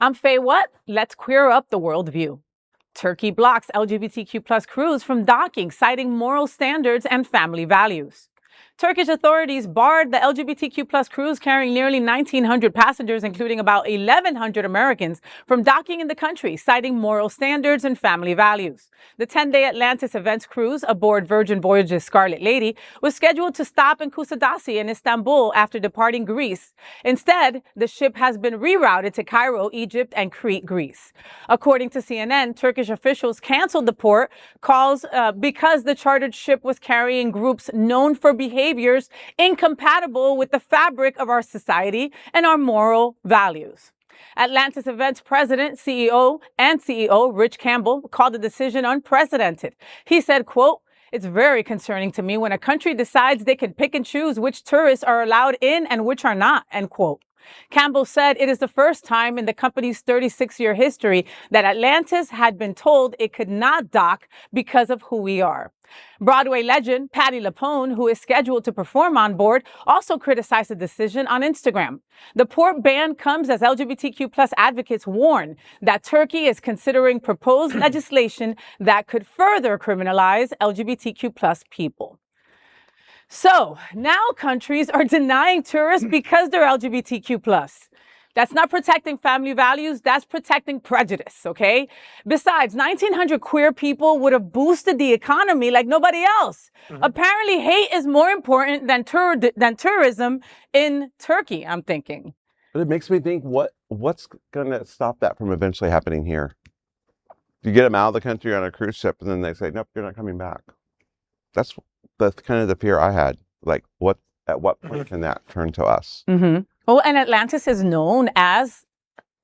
I'm Faye What? Let's queer up the worldview. Turkey blocks LGBTQ plus crews from docking, citing moral standards and family values. Turkish authorities barred the LGBTQ plus crews carrying nearly 1,900 passengers, including about 1,100 Americans, from docking in the country, citing moral standards and family values. The 10-day Atlantis Events cruise aboard Virgin Voyages Scarlet Lady was scheduled to stop in Kusadasi in Istanbul after departing Greece. Instead, the ship has been rerouted to Cairo, Egypt, and Crete, Greece. According to CNN, Turkish officials canceled the port calls because the chartered ship was carrying groups known for behaviors incompatible with the fabric of our society and our moral values. Atlantis Events president, CEO Rich Campbell called the decision unprecedented. He said, quote, "It's very concerning to me when a country decides they can pick and choose which tourists are allowed in and which are not," end quote. Campbell said it is the first time in the company's 36-year history that Atlantis had been told it could not dock because of who we are. Broadway legend Patti LuPone, who is scheduled to perform on board, also criticized the decision on Instagram. The port ban comes as LGBTQ plus advocates warn that Turkey is considering proposed legislation that could further criminalize LGBTQ plus people. So now countries are denying tourists because they're LGBTQ plus. That's not protecting family values. That's protecting prejudice, okay? Besides, 1,900 queer people would have boosted the economy like nobody else. Apparently, hate is more important than tourism in Turkey, I'm thinking. But it makes me think, what's going to stop that from eventually happening here? You get them out of the country on a cruise ship, and then they say, nope, you're not coming back. That's kind of the fear I had. Like, at what point can that turn to us? Well, and Atlantis is known as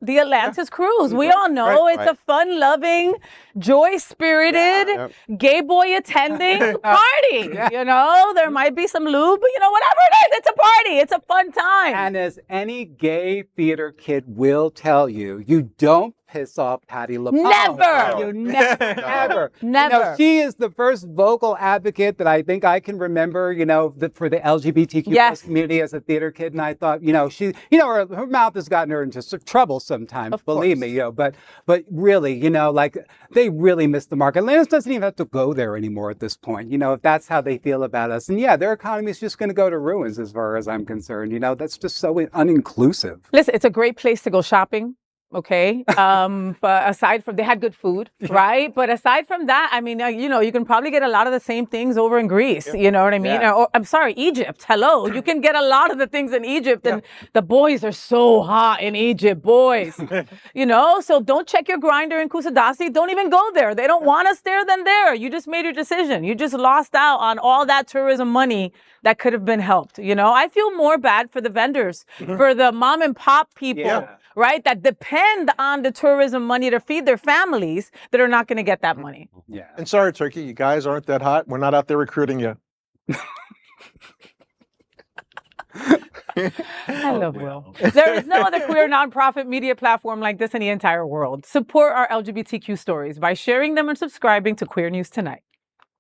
the Atlantis Cruise. We all know it's a fun-loving, joy-spirited, gay boy attending party. You know, there might be some lube, but whatever it is, it's a party. It's a fun time. And as any gay theater kid will tell you, you don't piss off Patti LuPone. Never! You never. Never. She is the first vocal advocate that I think I can remember, for the LGBTQ plus community as a theater kid. And I thought, she, her mouth has gotten her into trouble sometimes, believe me, but really, they really missed the mark. Atlantis doesn't even have to go there anymore at this point, if that's how they feel about us. And their economy is just going to go to ruins as far as I'm concerned. That's just so uninclusive. Listen, it's a great place to go shopping. Okay. But aside from, they had good food, right? But aside from that, I mean, you can probably get a lot of the same things over in Greece. You know what I mean? Or, I'm sorry, Egypt. Hello. You can get a lot of the things in Egypt, and the boys are so hot in Egypt, boys. So don't check your grinder in Kusadasi. Don't even go there. They don't want us there, then there. You just made your decision. You just lost out on all that tourism money that could have been helped. I feel more bad for the vendors, for the mom and pop people. Right? That depend on the tourism money to feed their families that are not going to get that money. Yeah. And sorry, Turkey, you guys aren't that hot. We're not out there recruiting you. I love Will. There is no other queer nonprofit media platform like this in the entire world. Support our LGBTQ stories by sharing them and subscribing to Queer News Tonight.